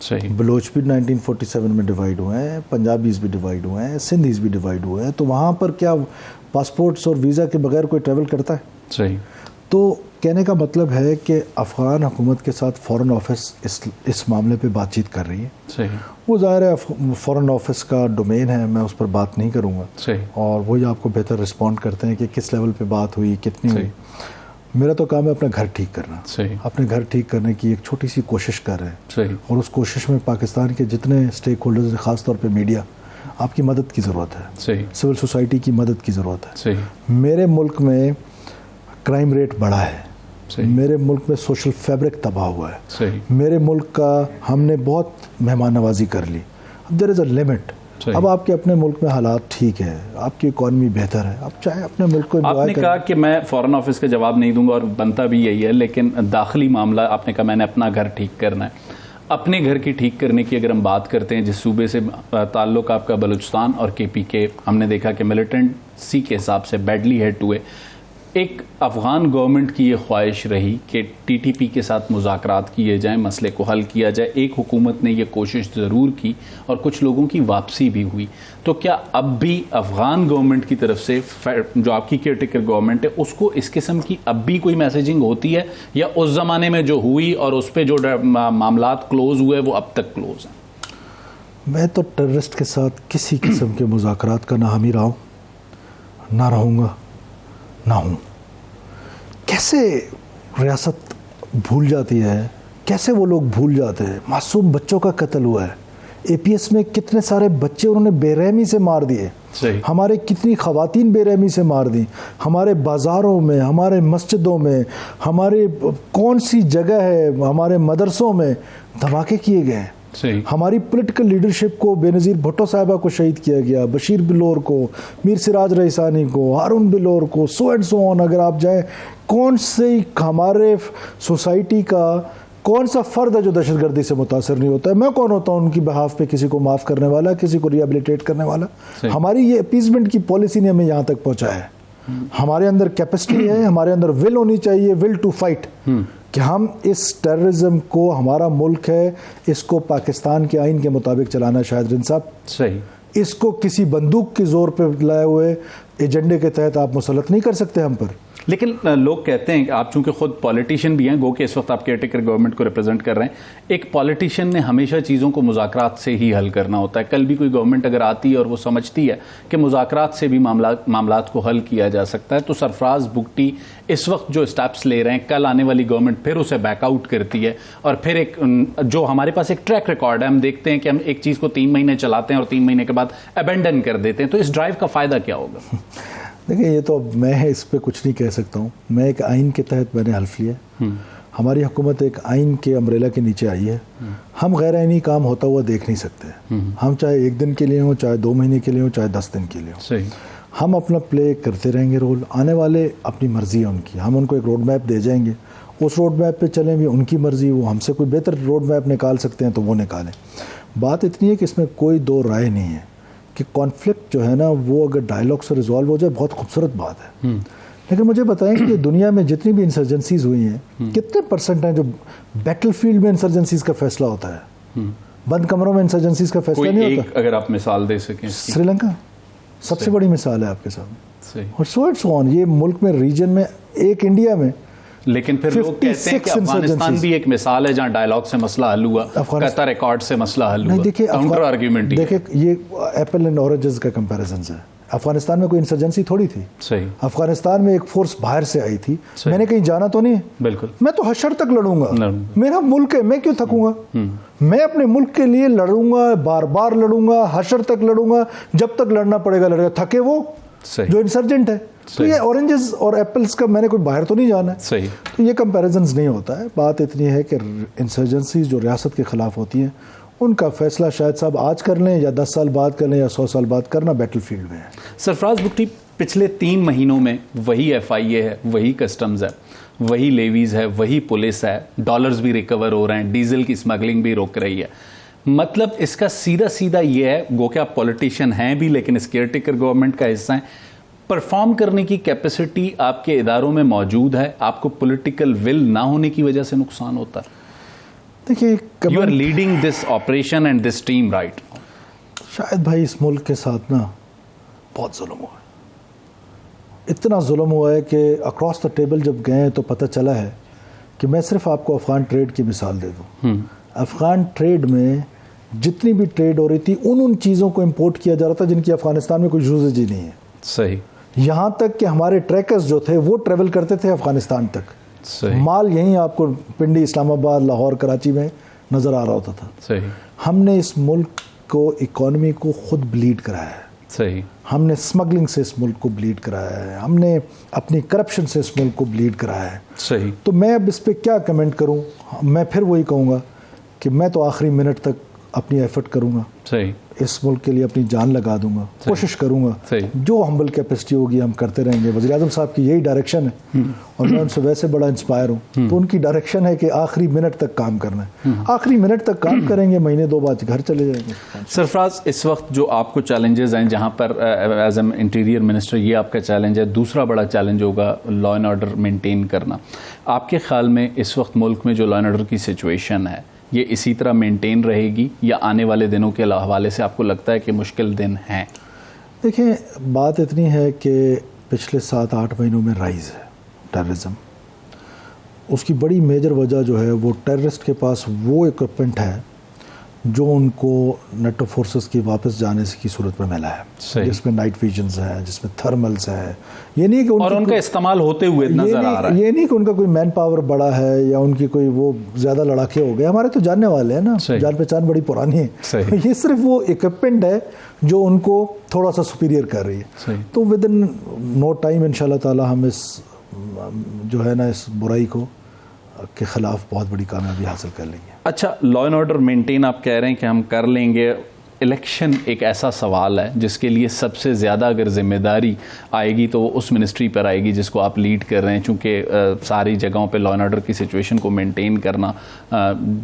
صحیح. بلوچ بھی 1947 میں ڈیوائیڈ ہوئے ہیں, پنجابیز بھی ڈیوائیڈ ہوئے ہیں, سندھیز بھی ڈیوائیڈ ہوئے ہیں. تو وہاں پر کیا پاسپورٹس اور ویزا کے بغیر کوئی ٹریول کرتا ہے؟ صحیح. تو کہنے کا مطلب ہے کہ افغان حکومت کے ساتھ فورن آفس اس معاملے پہ بات چیت کر رہی ہے. صحیح. وہ ظاہر ہے فورن آفس کا ڈومین ہے, میں اس پر بات نہیں کروں گا. صحیح. اور وہی آپ کو بہتر رسپونڈ کرتے ہیں کہ کس لیول پہ بات ہوئی, کتنی ہوئی. میرا تو کام ہے اپنا گھر ٹھیک کرنا. صحیح. اپنے گھر ٹھیک کرنے کی ایک چھوٹی سی کوشش کر رہے ہیں. صحیح. اور اس کوشش میں پاکستان کے جتنے اسٹیک ہولڈرز ہیں, خاص طور پہ میڈیا, آپ کی مدد کی ضرورت ہے. صحیح. سول سوسائٹی کی مدد کی ضرورت ہے. صحیح. میرے ملک میں کرائم ریٹ بڑھا ہے. صحیح. میرے ملک میں سوشل فیبرک تباہ ہوا ہے. صحیح. میرے ملک کا ہم نے بہت مہمان نوازی کر لی. اب دیر از اے لمٹ. اب آپ کے اپنے ملک میں حالات ٹھیک ہے, آپ کی اکانومی بہتر ہے, آپ چاہے اپنے ملک کو آپ نے کہا کہ میں فورن آفس کا جواب نہیں دوں گا, اور بنتا بھی یہی ہے, لیکن داخلی معاملہ آپ نے کہا میں نے اپنا گھر ٹھیک کرنا ہے. اپنے گھر کی ٹھیک کرنے کی اگر ہم بات کرتے ہیں, جس صوبے سے تعلق آپ کا بلوچستان اور کے پی کے, ہم نے دیکھا کہ ملیٹنسی کے حساب سے بیڈلی ہٹ ہوئے. ایک افغان گورنمنٹ کی یہ خواہش رہی کہ ٹی ٹی پی کے ساتھ مذاکرات کیے جائیں, مسئلے کو حل کیا جائے. ایک حکومت نے یہ کوشش ضرور کی اور کچھ لوگوں کی واپسی بھی ہوئی. تو کیا اب بھی افغان گورنمنٹ کی طرف سے, جو آپ کی کیئر ٹیکر گورنمنٹ ہے, اس کو اس قسم کی اب بھی کوئی میسیجنگ ہوتی ہے, یا اس زمانے میں جو ہوئی اور اس پہ جو معاملات کلوز ہوئے وہ اب تک کلوز ہیں؟ میں تو ٹیررسٹ کے ساتھ کسی قسم کے مذاکرات کا نہ حامی رہا ہوں, نہ رہوں گا, نہ ہوں. کیسے ریاست بھول جاتی ہے, کیسے وہ لوگ بھول جاتے ہیں. معصوم بچوں کا قتل ہوا ہے. اے پی ایس میں کتنے سارے بچے انہوں نے بے رحمی سے مار دیے. ہمارے کتنی خواتین بے رحمی سے مار دیں. ہمارے بازاروں میں, ہمارے مسجدوں میں, ہمارے کون سی جگہ ہے, ہمارے مدرسوں میں دھماکے کیے گئے ہیں. ہماری پولیٹیکل لیڈرشپ کو, بے نظیر بھٹو صاحبہ کو شہید کیا گیا, بشیر بلور کو, میر سراج رئیسانی کو, ہارون بلور کو, سو اینڈ سو آن. اگر آپ جائیں, کون سی ہمارے سوسائٹی کا کون سا فرد ہے جو دہشت گردی سے متاثر نہیں ہوتا ہے؟ میں کون ہوتا ہوں ان کی بہاف پہ کسی کو معاف کرنے والا, کسی کو ریہیبلیٹیٹ کرنے والا؟ ہماری یہ اپیزمنٹ کی پالیسی نے ہمیں یہاں تک پہنچایا ہے. ہمارے اندر کیپیسٹی ہے, ہمارے اندر ول ہونی چاہیے, ول ٹو فائٹ, کہ ہم اس ٹیررزم کو, ہمارا ملک ہے, اس کو پاکستان کے آئین کے مطابق چلانا. شاہد رند صاحب, صحیح, اس کو کسی بندوق کے زور پہ لائے ہوئے ایجنڈے کے تحت آپ مسلط نہیں کر سکتے ہم پر. لیکن لوگ کہتے ہیں کہ آپ چونکہ خود پالیٹیشین بھی ہیں, گو کہ اس وقت آپ کیئر ٹیکر گورنمنٹ کو ریپرزینٹ کر رہے ہیں, ایک پالیٹیشین نے ہمیشہ چیزوں کو مذاکرات سے ہی حل کرنا ہوتا ہے. کل بھی کوئی گورنمنٹ اگر آتی ہے اور وہ سمجھتی ہے کہ مذاکرات سے بھی معاملات کو حل کیا جا سکتا ہے, تو سرفراز بگٹی اس وقت جو اسٹیپس لے رہے ہیں, کل آنے والی گورنمنٹ پھر اسے بیک آؤٹ کرتی ہے, اور پھر ایک جو ہمارے پاس ایک ٹریک ریکارڈ ہے, ہم دیکھتے ہیں کہ ہم ایک چیز کو 3 مہینے چلاتے ہیں اور 3 مہینے کے بعد ابینڈن کر دیتے ہیں. تو اس ڈرائیو کا فائدہ کیا ہوگا؟ دیکھیں, یہ تو میں اس پہ کچھ نہیں کہہ سکتا ہوں. میں ایک آئین کے تحت میں نے حلف لیا. ہماری حکومت ایک آئین کے امبریلا کے نیچے آئی ہے. ہم غیر آئینی کام ہوتا ہوا دیکھ نہیں سکتے. ہم چاہے 1 دن کے لیے ہوں, چاہے 2 مہینے کے لیے ہوں, چاہے 10 دن کے لیے ہوں, ہم اپنا پلے کرتے رہیں گے رول. آنے والے اپنی مرضی ہے ان کی, ہم ان کو ایک روڈ میپ دے جائیں گے, اس روڈ میپ پہ چلیں بھی, ان کی مرضی. وہ ہم سے کوئی بہتر روڈ میپ نکال سکتے ہیں تو وہ نکالیں. بات اتنی ہے کہ اس میں کوئی 2 رائے نہیں ہے کہ کانفلکٹ جو ہے نا, وہ اگر ڈائلاگ سے ریزالو ہو جائے بہت خوبصورت بات ہے. لیکن مجھے بتائیں کہ دنیا میں جتنی بھی انسرجنسیز ہوئی ہیں, کتنے % ہیں جو بیٹل فیلڈ میں انسرجنسیز کا فیصلہ ہوتا ہے, بند کمروں میں انسرجنسیز کا فیصلہ نہیں ہوتا؟ اگر آپ مثال دے سکیں. سری لنکا سب سے بڑی مثال ہے آپ کے سامنے, اور سو اینڈ سو آن. یہ ملک میں, ریجن میں, ایک انڈیا میں. لیکن پھر لوگ کہتے ہیں کہ افغانستان بھی ایک مثال ہے جہاں ڈائلاگ سے مسئلہ حل ہوا, قطر ریکارڈ سے مسئلہ حل ہوا. کاؤنٹر آرگیومنٹ ہی. دیکھیں, یہ ایپل اینڈ اورنجز کا کمپیریزنز ہے. افغانستان میں کوئی انسرجنسی تھوڑی تھی. صحیح. افغانستان میں ایک فورس باہر سے آئی تھی. میں نے کہیں جانا تو نہیں ہے. بالکل. میں تو حشر تک لڑوں گا. میرا ملک ہے, میں کیوں تھکوں گا؟ میں اپنے ملک کے لیے لڑوں گا, بار بار لڑوں گا, حشر تک لڑوں گا, جب تک لڑنا پڑے گا لڑے گا. تھکے وہ جو انسرجنٹ ہے. تو یہ اورنجز اور ایپلز کا میں نے کوئی باہر تو نہیں جانا ہے. صحیح. تو یہ کمپیریزنز نہیں ہوتا ہے. بات اتنی ہے کہ انسرجنسیز جو ریاست کے خلاف ہوتی ہیں, ان کا فیصلہ شاید صاحب آج کر لیں یا 10 سال بعد کر لیں یا 100 سال بعد کرنا بیٹل فیلڈ میں ہے. سرفراز بگٹی, پچھلے 3 مہینوں میں وہی FIA ہے, وہی کسٹمز ہے, وہی لیویز ہے, وہی پولیس ہے, ڈالرز بھی ریکور ہو رہے ہیں, ڈیزل کی اسمگلنگ بھی روک رہی ہے. مطلب اس کا سیدھا یہ ہے, گو کہ آپ پولیٹیشین ہیں بھی لیکن اس کیئر ٹیکر گورنمنٹ کا حصہ ہیں, پرفارم کرنے کی کیپیسٹی آپ کے اداروں میں موجود ہے, آپ کو پولیٹیکل ول نہ ہونے کی وجہ سے نقصان ہوتا ہے. دیکھیے you are leading this operation and this team right. شاید بھائی اس ملک کے ساتھ نا بہت ظلم ہوا ہے, اتنا ظلم ہوا ہے کہ اکراس دا ٹیبل جب گئے تو پتہ چلا ہے کہ میں صرف آپ کو افغان ٹریڈ کی مثال دے دوں. افغان ٹریڈ میں جتنی بھی ٹریڈ ہو رہی تھی ان چیزوں کو امپورٹ کیا جا رہا تھا جن کی افغانستان میں کوئی یوزیج ہی نہیں ہے. صحیح. یہاں تک کہ ہمارے ٹریکرز جو تھے وہ ٹریول کرتے تھے افغانستان تک. صحیح. مال یہیں آپ کو پنڈی, اسلام آباد, لاہور, کراچی میں نظر آ رہا ہوتا تھا. صحیح. ہم نے اس ملک کو, اکانومی کو خود بلیڈ کرایا ہے. صحیح. ہم نے اسمگلنگ سے اس ملک کو بلیڈ کرایا ہے, ہم نے اپنی کرپشن سے اس ملک کو بلیڈ کرایا ہے. صحیح. تو میں اب اس پہ کیا کمنٹ کروں؟ میں پھر وہی کہوں گا کہ میں تو آخری منٹ تک اپنی ایفرٹ کروں گا. صحیح. اس ملک کے لیے اپنی جان لگا دوں گا, کوشش کروں گا. صحیح. جو ہمبل کیپیسٹی ہوگی ہم کرتے رہیں گے. وزیر اعظم صاحب کی یہی ڈائریکشن ہے اور میں ان سے ویسے بڑا انسپائر ہوں. تو ان کی ڈائریکشن ہے کہ آخری منٹ تک کام کرنا ہے. آخری منٹ تک کام کریں گے, مہینے 2 بعد گھر چلے جائیں گے. سرفراز, اس وقت جو آپ کو چیلنجز ہیں, جہاں پر ایز این انٹیریئر منسٹر یہ آپ کا چیلنج ہے, دوسرا بڑا چیلنج ہوگا لا اینڈ آرڈر مینٹین کرنا. آپ کے خیال میں اس وقت ملک میں جو لا اینڈ آرڈر کی سچویشن ہے یہ اسی طرح مینٹین رہے گی یا آنے والے دنوں کے حوالے سے آپ کو لگتا ہے کہ مشکل دن ہیں؟ دیکھیں, بات اتنی ہے کہ پچھلے 7-8 مہینوں میں رائز ہے ٹیررزم. اس کی بڑی میجر وجہ جو ہے وہ ٹیررسٹ کے پاس وہ اکوپمنٹ ہے جو ان کو نیٹو فورسز کی واپس جانے کی صورت میں ملا ہے, جس میں نائٹ ویژنز ہیں, جس میں تھرملز ہیں. یہ نہیں کہ اور ان کا استعمال ہوتے ہوئے نظر آ رہا ہے. یہ نہیں کہ ان کا کوئی مین پاور بڑا ہے یا ان کی کوئی وہ زیادہ لڑاکے ہو گئے. ہمارے تو جاننے والے ہیں نا, جان پہچان بڑی پرانی ہے. یہ صرف وہ اکوپمنٹ ہے جو ان کو تھوڑا سا سپیریئر کر رہی ہے. تو ود ان نو ٹائم انشاءاللہ تعالی ہم اس جو ہے نا اس برائی کو کے خلاف بہت بڑی کامیابی حاصل کر لیں گے. اچھا, لا اینڈ آرڈر مینٹین آپ کہہ رہے ہیں کہ ہم کر لیں گے. الیکشن ایک ایسا سوال ہے جس کے لیے سب سے زیادہ اگر ذمہ داری آئے گی تو وہ اس منسٹری پر آئے گی جس کو آپ لیڈ کر رہے ہیں, چونکہ ساری جگہوں پہ لا اینڈ آرڈر کی سچویشن کو مینٹین کرنا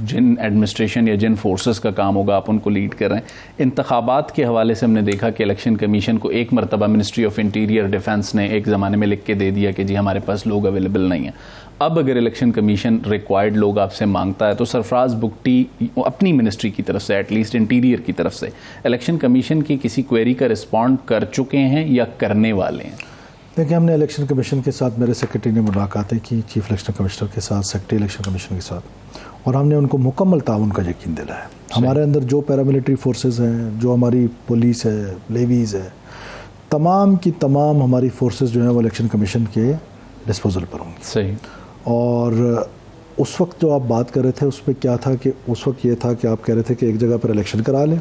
جن ایڈمنسٹریشن یا جن فورسز کا کام ہوگا آپ ان کو لیڈ کر رہے ہیں. انتخابات کے حوالے سے ہم نے دیکھا کہ الیکشن کمیشن کو ایک مرتبہ منسٹری آف انٹیریئر ڈیفنس نے ایک زمانے میں لکھ کے دے دیا کہ جی ہمارے پاس لوگ اویلیبل نہیں ہیں. اب اگر الیکشن کمیشن ریکوائرڈ لوگ آپ سے مانگتا ہے تو سرفراز بگٹی اپنی منسٹری کی طرف سے, ایٹ لیسٹ انٹیریئر کی طرف سے, الیکشن کمیشن کی کسی کوئری کا رسپونڈ کر چکے ہیں یا کرنے والے ہیں؟ دیکھیں, ہم نے الیکشن کمیشن کے ساتھ, میرے سیکرٹری نے ملاقاتیں کی چیف الیکشن کمشنر کے ساتھ, سیکرٹری الیکشن کمیشن کے ساتھ, اور ہم نے ان کو مکمل تعاون کا یقین دلایا. ہمارے اندر جو پیراملٹری فورسز ہیں, جو ہماری پولیس ہے, لیویز ہے, تمام کی تمام ہماری فورسز جو ہیں وہ الیکشن کمیشن کے ڈسپوزل پر ہوں گی. صحیح. اور اس وقت جو آپ بات کر رہے تھے اس پہ کیا تھا کہ اس وقت یہ تھا کہ آپ کہہ رہے تھے کہ ایک جگہ پر الیکشن کرا لیں,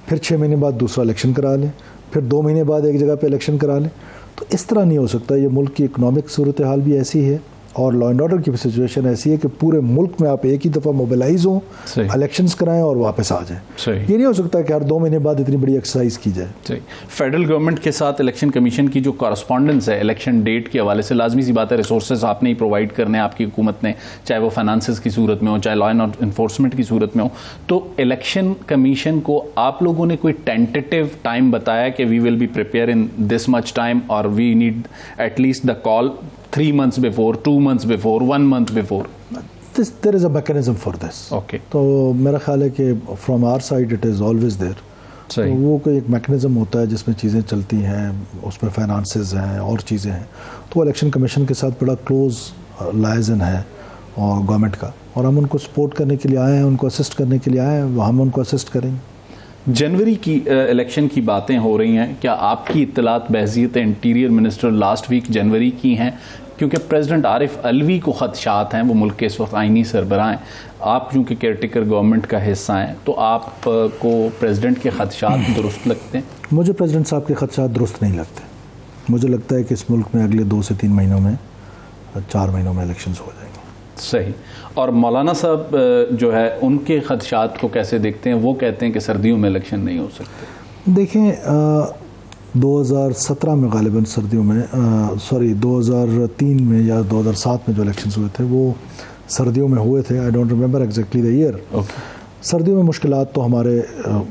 پھر 6 مہینے بعد دوسرا الیکشن کرا لیں, پھر 2 مہینے بعد ایک جگہ پہ الیکشن کرا لیں. تو اس طرح نہیں ہو سکتا. یہ ملک کی اکنامک صورتحال بھی ایسی ہے اور لا اینڈ آرڈر کی سچویشن ایسی ہے کہ پورے ملک میں آپ ایک ہی دفعہ موبلائز ہوں, الیکشنز کرائیں اور واپس آ جائیں. یہ نہیں ہو سکتا کہ ہر 2 مہینے بعد اتنی بڑی ایکسرسائز کی جائے. فیڈرل گورنمنٹ کے ساتھ الیکشن کمیشن کی جو کارسپونڈنس ہے الیکشن ڈیٹ کے حوالے سے, لازمی سی بات ہے ریسورسز آپ نے ہی پرووائڈ کرنے آپ کی حکومت نے, چاہے وہ فائنانسز کی صورت میں ہو, چاہے لا اینڈ انفورسمنٹ کی صورت میں ہو. تو الیکشن کمیشن کو آپ لوگوں نے کوئی ٹینٹیٹیو ٹائم بتایا کہ we will be prepare in this much time اور we need at least the call 3 months before, 2 months before, 1 month before? There is a mechanism for this. Okay. تو میرا خیال ہے کہ from our side it is always there. تو وہ کوئی ایک میکنزم ہوتا ہے جس میں چیزیں چلتی ہیں, اس میں فائنانسز ہیں اور چیزیں ہیں. تو الیکشن کمیشن کے ساتھ بڑا کلوز لائزن ہے اور گورنمنٹ کا, اور ہم ان کو سپورٹ کرنے کے لیے آئے ہیں, ان کو اسسٹ کرنے کے لیے آئے ہیں, ہم ان کو اسسٹ کریں گے. جنوری کی الیکشن کی باتیں ہو رہی ہیں, کیا آپ کی اطلاعات بحیثیت انٹیریئر منسٹر لاسٹ ویک جنوری کی ہیں؟ کیونکہ پریزیڈنٹ عارف علوی کو خدشات ہیں, وہ ملک کے اس وقت آئینی سربراہ ہیں, آپ چونکہ کیئر ٹیکر گورنمنٹ کا حصہ ہیں, تو آپ کو پریزیڈنٹ کے خدشات درست لگتے ہیں؟ مجھے پریزیڈنٹ صاحب کے خدشات درست نہیں لگتے. مجھے لگتا ہے کہ اس ملک میں اگلے 2 سے 3 مہینوں میں 4 مہینوں میں الیکشنز ہو جائیں گے. صحیح. اور مولانا صاحب جو ہے ان کے خدشات کو کیسے دیکھتے ہیں؟ وہ کہتے ہیں کہ سردیوں میں الیکشن نہیں ہو سکتے. دیکھیں 2017 میں غالباً سردیوں میں 2003 میں یا 2007 میں جو الیکشنز ہوئے تھے وہ سردیوں میں ہوئے تھے. I don't remember exactly the year. سردیوں میں مشکلات تو ہمارے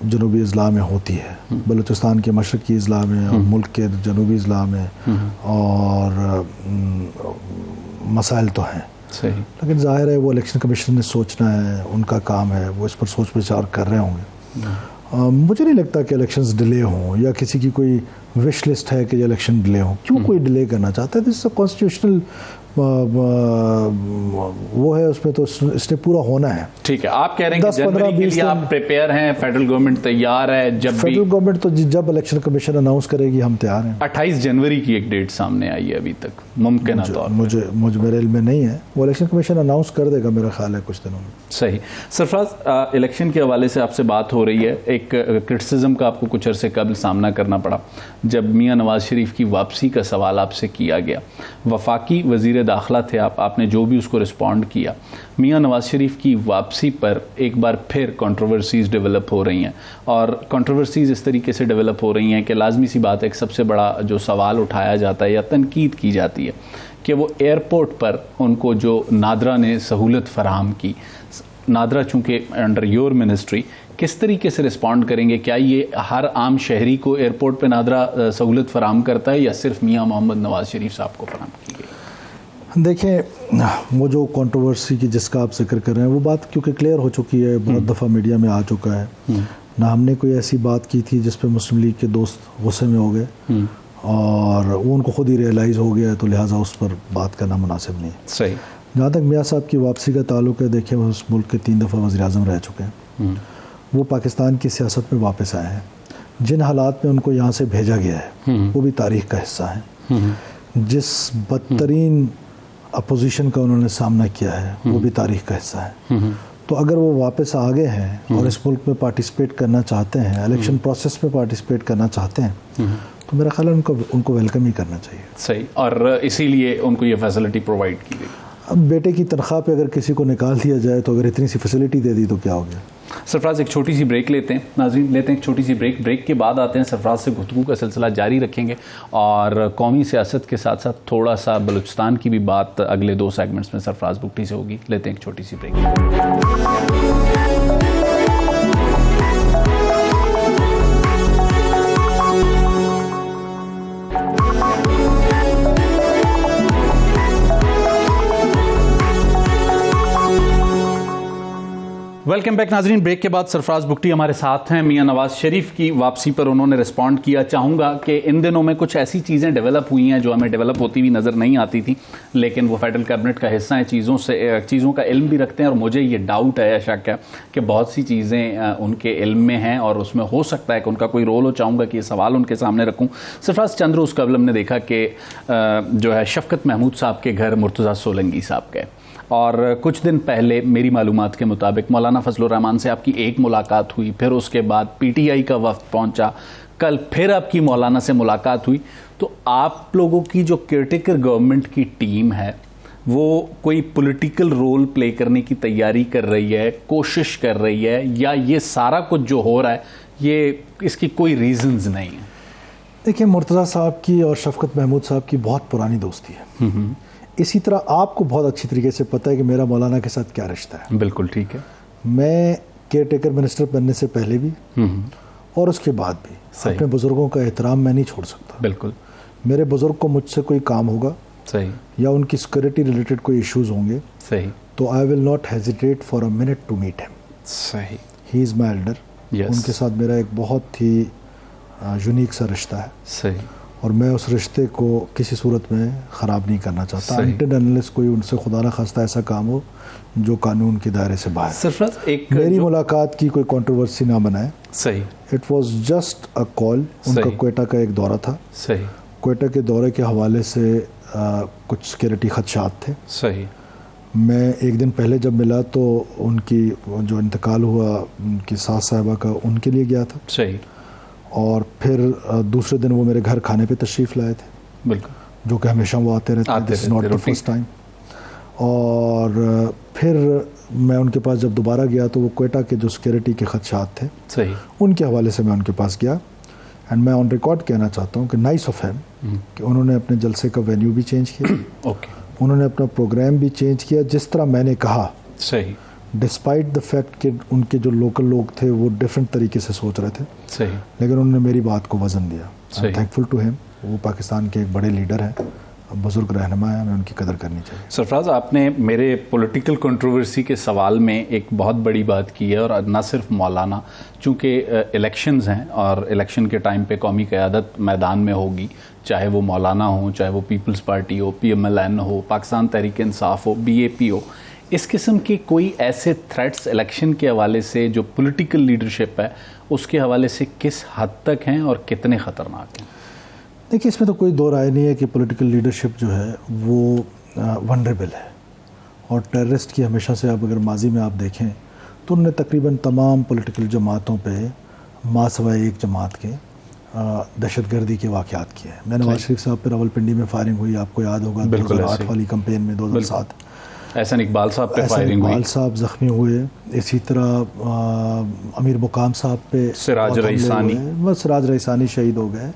جنوبی اضلاع میں ہوتی ہے, بلوچستان کے مشرقی اضلاع میں اور ملک کے جنوبی اضلاع میں, اور مسائل تو ہیں. صحیح. لیکن ظاہر ہے وہ الیکشن کمیشن نے سوچنا ہے، ان کا کام ہے، وہ اس پر سوچ وچار کر رہے ہوں گے. مجھے نہیں لگتا کہ الیکشنز ڈیلے ہوں یا کسی کی کوئی وش لسٹ ہے کہ یہ الیکشن ڈیلے ہوں. کیوں کوئی ڈیلے کرنا چاہتا ہے؟ دس از اے کانسٹیٹیوشنل وہ ہے، اس میں تو اس نے پورا ہونا ہے. ٹھیک ہے، آپ کہہ رہے ہیں کہ جنوری کے لیے آپ پریپیئر ہیں، فیڈرل گورنمنٹ تیار ہے؟ جب فیڈرل گورنمنٹ تو جب الیکشن کمیشن اناؤنس کرے گی ہم تیار ہیں. 28 جنوری کی ایک ڈیٹ سامنے آئی ہے ابھی تک ممکنہ طور پر. مجھے میرے علم میں نہیں ہے، وہ الیکشن کمیشن اناؤنس کر دے گا میرا خیال ہے کچھ دنوں میں. صحیح. سرفراز، الیکشن کے حوالے سے آپ سے بات ہو رہی ہے. ایک کرٹیسزم کا آپ کو کچھ عرصے قبل سامنا کرنا پڑا جب میاں نواز شریف کی واپسی کا سوال آپ سے کیا گیا. وفاقی وزیر داخلہ تھے آپ نے جو بھی اس کو رسپونڈ کیا. میاں نواز شریف کی واپسی پر ایک بار پھر کنٹروورسیز ڈیولپ ہو رہی ہیں، اور کنٹروورسیز اس طریقے سے ڈیولپ ہو رہی ہیں کہ لازمی سی بات ہے، ایک سب سے بڑا جو سوال اٹھایا جاتا ہے یا تنقید کی جاتی ہے کہ وہ ایئرپورٹ پر ان کو جو نادرا نے سہولت فراہم کی، نادرا چونکہ انڈر یور منسٹری، کس طریقے سے رسپونڈ کریں گے؟ کیا یہ ہر عام شہری کو ایئرپورٹ پہ نادرا سہولت فراہم کرتا ہے یا صرف میاں محمد نواز شریف صاحب کو فراہم کی گئی؟ دیکھیں، وہ جو کنٹروورسی کی جس کا آپ ذکر کر رہے ہیں وہ بات کیونکہ کلیئر ہو چکی ہے، بہت دفعہ میڈیا میں آ چکا ہے. نہ ہم نے کوئی ایسی بات کی تھی جس پہ مسلم لیگ کے دوست غصے میں ہو گئے، اور وہ ان کو خود ہی ریئلائز ہو گیا، تو لہٰذا اس پر بات کرنا مناسب نہیں. صحیح. جہاں تک میاں صاحب کی واپسی کا تعلق ہے، دیکھیں وہ اس ملک کے 3 دفعہ وزیر اعظم رہ چکے ہیں. وہ پاکستان کی سیاست میں واپس آئے ہیں. جن حالات میں ان کو یہاں سے بھیجا گیا ہے وہ بھی تاریخ کا حصہ ہے. جس بدترین اپوزیشن کا انہوں نے سامنا کیا ہے وہ بھی تاریخ کا حصہ ہے. تو اگر وہ واپس آ گئے ہیں اور اس ملک میں پارٹیسپیٹ کرنا چاہتے ہیں، الیکشن پروسیس میں پارٹیسپیٹ کرنا چاہتے ہیں، تو میرا خیال ہے ان کو ویلکم ہی کرنا چاہیے. صحیح. اور اسی لیے ان کو یہ فیسلٹی پرووائڈ کی گئی. اب بیٹے کی تنخواہ پہ اگر کسی کو نکال دیا جائے تو اگر اتنی سی فیسلٹی دے دی تو کیا ہو گیا؟ سرفراز، ایک چھوٹی سی بریک لیتے ہیں. ناظرین، لیتے ہیں ایک چھوٹی سی بریک کے بعد آتے ہیں، سرفراز سے گفتگو کا سلسلہ جاری رکھیں گے، اور قومی سیاست کے ساتھ ساتھ تھوڑا سا بلوچستان کی بھی بات اگلے 2 سیگمنٹس میں سرفراز بگٹی سے ہوگی. لیتے ہیں ایک چھوٹی سی بریک. ویلکم بیک ناظرین. بریک کے بعد سرفراز بگٹی ہمارے ساتھ ہیں. میاں نواز شریف کی واپسی پر انہوں نے رسپونڈ کیا. چاہوں گا کہ ان دنوں میں کچھ ایسی چیزیں ڈیولپ ہوئی ہیں جو ہمیں ڈیولپ ہوتی ہوئی نظر نہیں آتی تھی، لیکن وہ فیڈرل کیبنٹ کا حصہ ہیں، چیزوں کا علم بھی رکھتے ہیں، اور مجھے یہ ڈاؤٹ ہے یا شک ہے کہ بہت سی چیزیں ان کے علم میں ہیں اور اس میں ہو سکتا ہے کہ ان کا کوئی رول ہو. چاہوں گا کہ یہ سوال ان کے سامنے رکھوں. سرفراز، چند روز قبل ہم نے دیکھا کہ جو ہے شفقت محمود صاحب کے گھر مرتضیٰ سولنگی صاحب گئے، اور کچھ دن پہلے میری معلومات کے مطابق مولانا فضل الرحمان سے آپ کی ایک ملاقات ہوئی، پھر اس کے بعد پی ٹی آئی کا وفد پہنچا، کل پھر آپ کی مولانا سے ملاقات ہوئی. تو آپ لوگوں کی جو کیئرٹیکر گورنمنٹ کی ٹیم ہے وہ کوئی پولیٹیکل رول پلے کرنے کی تیاری کر رہی ہے، کوشش کر رہی ہے، یا یہ سارا کچھ جو ہو رہا ہے یہ اس کی کوئی ریزنز نہیں ہیں؟ دیکھیں، مرتضیٰ صاحب کی اور شفقت محمود صاحب کی بہت پرانی دوستی ہے. اسی طرح آپ کو بہت اچھی طریقے سے پتہ ہے کہ میرا مولانا کے ساتھ کیا رشتہ ہے. بالکل ٹھیک ہے. میں کیئر ٹیکر منسٹر بننے سے پہلے بھی اور اس کے بعد بھی اپنے بزرگوں کا احترام میں نہیں چھوڑ سکتا. بالکل. میرے بزرگ کو مجھ سے کوئی کام ہوگا، صحیح، یا ان کی سیکورٹی ریلیٹڈ کوئی ایشوز ہوں گے، صحیح، تو I will not hesitate for a minute to meet him. صحیح. He is my elder. ان کے ساتھ میرا ایک بہت ہی یونیک سا رشتہ ہے. صحیح. اور میں اس رشتے کو کسی صورت میں خراب نہیں کرنا چاہتا انٹل انلیس کوئی ان سے خدا نہ خواستہ ایسا کام ہو جو قانون کے دائرے سے باہر. سرفراز، ایک میری ملاقات کی کوئی کنٹروورسی نہ بنائے. صحیح. اٹ واز جسٹ اے کال. ان کا کوئٹہ کا ایک دورہ تھا. صحیح. کوئٹہ کے دورے کے حوالے سے کچھ سیکورٹی خدشات تھے. صحیح. میں ایک دن پہلے جب ملا تو ان کی جو انتقال ہوا ان کی ساس صاحبہ کا، ان کے لیے گیا تھا. صحیح. اور پھر دوسرے دن وہ میرے گھر کھانے پہ تشریف لائے تھے. بالکل. جو کہ ہمیشہ وہ آتے رہتے ہیں. This is not the first time. اور پھر میں ان کے پاس جب دوبارہ گیا تو وہ کوئٹہ کے جو سیکورٹی کے خدشات تھے، صحیح، ان کے حوالے سے میں ان کے پاس گیا. اینڈ میں آن ریکارڈ کہنا چاہتا ہوں کہ نائس آف ہیم کہ انہوں نے اپنے جلسے کا وینیو بھی چینج کیا. اوکے. انہوں نے اپنا پروگرام بھی چینج کیا جس طرح میں نے کہا. صحیح. ڈسپائٹ دا فیکٹ کہ ان کے جو لوکل لوگ تھے وہ ڈفرینٹ طریقے سے سوچ رہے تھے. صحیح. لیکن انہوں نے میری بات کو وزن دیا. Thankful to him. وہ پاکستان کے ایک بڑے لیڈر ہیں بزرگ رہنما ہیں, ہمیں ان کی قدر کرنی چاہیے. سرفراز, آپ نے میرے پولیٹیکل کنٹروورسی کے سوال میں ایک بہت بڑی بات کی ہے, اور نہ صرف مولانا, چونکہ الیکشنز ہیں اور الیکشن کے ٹائم پہ قومی قیادت میدان میں ہوگی, چاہے وہ مولانا ہو, چاہے وہ پیپلز پارٹی ہو, PMLN ہو, پاکستان تحریک انصاف ہو, BAP ہو, اس قسم کے کوئی ایسے تھریٹس الیکشن کے حوالے سے جو پولیٹیکل لیڈرشپ ہے اس کے حوالے سے کس حد تک ہیں اور کتنے خطرناک ہیں؟ دیکھیے, اس میں تو کوئی دو رائے نہیں ہے کہ پولیٹیکل لیڈرشپ جو ہے وہ ونڈریبل ہے, اور ٹیررسٹ کی ہمیشہ سے آپ اگر ماضی میں آپ دیکھیں تو انہوں نے تقریباً تمام پولیٹیکل جماعتوں پہ ماں سوائے ایک جماعت کے دہشت گردی کے واقعات کیے ہیں. میں نواز شریف صاحب پہ راولپنڈی میں فائرنگ ہوئی, آپ کو یاد ہوگا 2008 والی کمپین میں, 2007 احسن اقبال صاحب پہ فائرنگ ہوئی, اقبال صاحب زخمی ہوئے. اسی طرح امیر مقام صاحب پہ سراج رئیسانی شہید ہو گئے,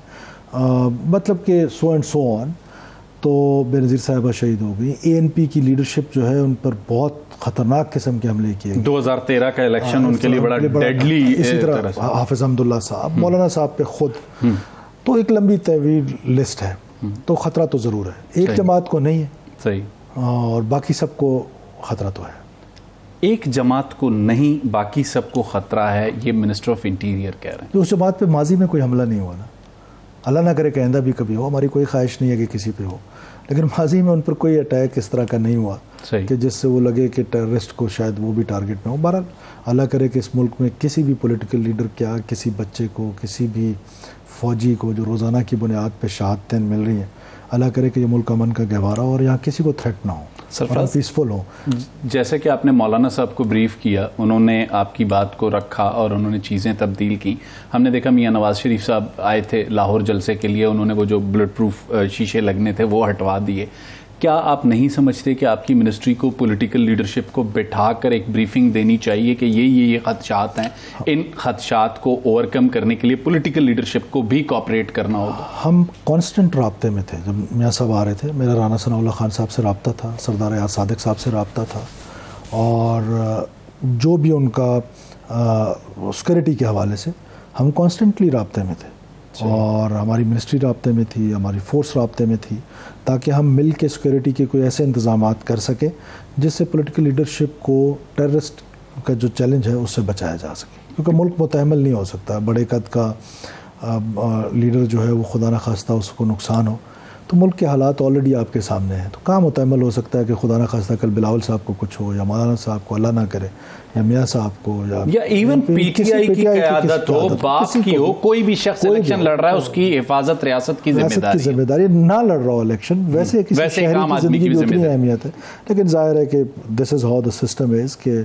مطلب کہ سو اینڈ سو آن. تو بے نظیر صاحبہ شہید ہو گئی. ANP کی لیڈرشپ جو ہے ان پر بہت خطرناک قسم کے حملے کیے گئے. 2013 کا الیکشن ان کے لیے بڑا ڈیڈلی. اسی طرح حافظ حمداللہ صاحب, مولانا صاحب پہ خود. تو ایک لمبی طویل لسٹ ہے, تو خطرہ تو ضرور ہے. ایک جماعت کو نہیں ہے, صحیح, اور باقی سب کو خطرہ تو ہے. ایک جماعت کو نہیں, باقی سب کو خطرہ ہے, یہ منسٹر آف انٹیریئر کہہ رہے ہیں. تو اس جماعت پہ ماضی میں کوئی حملہ نہیں ہوا نا, اللہ نہ کرے کہ آئندہ بھی کبھی ہو, ہماری کوئی خواہش نہیں ہے کہ کسی پہ ہو, لیکن ماضی میں ان پر کوئی اٹیک اس طرح کا نہیں ہوا کہ جس سے وہ لگے کہ ٹیررسٹ کو شاید وہ بھی ٹارگٹ میں ہو. بہرحال اللہ کرے کہ اس ملک میں کسی بھی پولیٹیکل لیڈر کیا, کسی بچے کو, کسی بھی فوجی کو جو روزانہ کی بنیاد پہ شہادتیں مل رہی ہیں, اللہ کرے کہ یہ ملک امن کا گہوارہ ہو اور یہاں کسی کو تھریٹ نہ ہو, سرفراز پیسفل ہو. جیسے کہ آپ نے مولانا صاحب کو بریف کیا, انہوں نے آپ کی بات کو رکھا اور انہوں نے چیزیں تبدیل کی. ہم نے دیکھا میاں نواز شریف صاحب آئے تھے لاہور جلسے کے لیے, انہوں نے وہ جو بلٹ پروف شیشے لگنے تھے وہ ہٹوا دیے. کیا آپ نہیں سمجھتے کہ آپ کی منسٹری کو پولیٹیکل لیڈرشپ کو بٹھا کر ایک بریفنگ دینی چاہیے کہ یہ خدشات ہیں, ان خدشات کو اوور کم کرنے کے لیے پولیٹیکل لیڈرشپ کو بھی کوآپریٹ کرنا ہوگا؟ ہم کانسٹنٹ رابطے میں تھے. جب میاں صاحب آ رہے تھے, میرا رانا ثناء اللہ خان صاحب سے رابطہ تھا, سردار ایاز صادق صاحب سے رابطہ تھا, اور جو بھی ان کا سیکورٹی کے حوالے سے ہم کانسٹنٹلی رابطے میں تھے, اور ہماری منسٹری رابطے میں تھی, ہماری فورس رابطے میں تھی, تاکہ ہم مل کے سیکورٹی کے کوئی ایسے انتظامات کر سکیں جس سے پولیٹیکل لیڈرشپ کو ٹیررسٹ کا جو چیلنج ہے اس سے بچایا جا سکے. کیونکہ ملک متحمل نہیں ہو سکتا, بڑے قد کا لیڈر جو ہے وہ خدا نخواستہ اس کو نقصان ہو. تو ملک کے حالات آلریڈی آپ کے سامنے ہیں, تو کہاں متحمل ہو سکتا ہے کہ خدا نخواستہ کل بلاول صاحب کو کچھ ہو, یا مولانا صاحب کو اللہ نہ کرے, یا میاں صاحب کو, یا ایون PTI کی قیادت ہو, باپ کی ہو, کوئی بھی شخص الیکشن لڑ رہا ہے, اس کی حفاظت ریاست کی ذمہ داری. نہ لڑ رہا ہو الیکشن, ویسے کسی شہری کی زندگی کی اتنی اہمیت ہے, لیکن ظاہر ہے کہ دس is how the system is, کہ